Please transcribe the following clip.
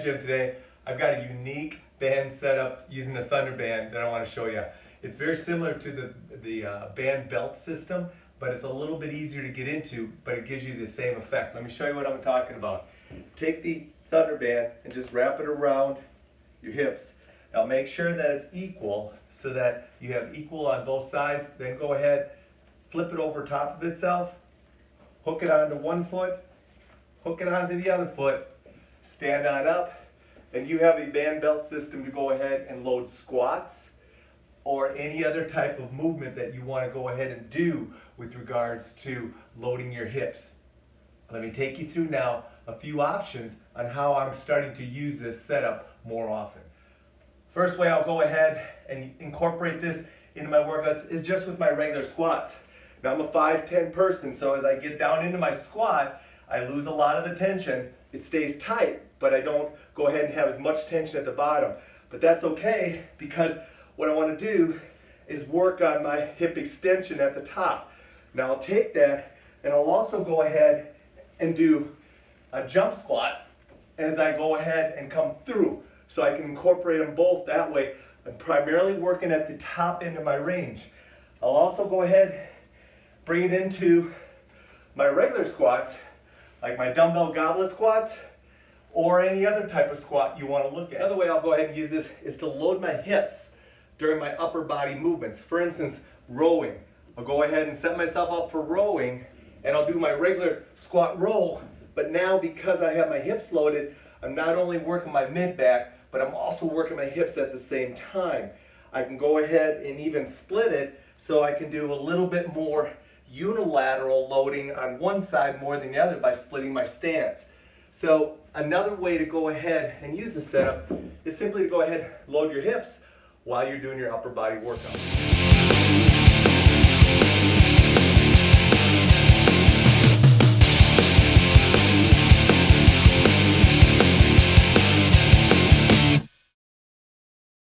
gym today. I've got a unique band setup using the Thunder Band that I want to show you. It's very similar to the band belt system, but it's a little bit easier to get into, but it gives you the same effect. Let me show you what I'm talking about. Take the Thunder Band and just wrap it around your hips. Now make sure that it's equal so that you have equal on both sides. Then go ahead, flip it over top of itself, hook it onto one foot, hook it onto the other foot, stand on up, and you have a band belt system to go ahead and load squats or any other type of movement that you want to go ahead and do with regards to loading your hips. Let me take you through now a few options on how I'm starting to use this setup more often. First way I'll go ahead and incorporate this into my workouts is just with my regular squats. Now I'm a 5'10" person, so as I get down into my squat, I lose a lot of the tension. It stays tight, but I don't go ahead and have as much tension at the bottom. But that's okay, because what I want to do is work on my hip extension at the top. Now I'll take that and I'll also go ahead and do a jump squat as I go ahead and come through. So I can incorporate them both that way. I'm primarily working at the top end of my range. I'll also go ahead, bring it into my regular squats, like my dumbbell goblet squats, or any other type of squat you want to look at. Another way I'll go ahead and use this is to load my hips during my upper body movements. For instance, rowing. I'll go ahead and set myself up for rowing, and I'll do my regular squat row, but now because I have my hips loaded, I'm not only working my mid-back, but I'm also working my hips at the same time. I can go ahead and even split it so I can do a little bit more unilateral loading on one side more than the other by splitting my stance. So another way to go ahead and use this setup is simply to go ahead and load your hips while you're doing your upper body workout.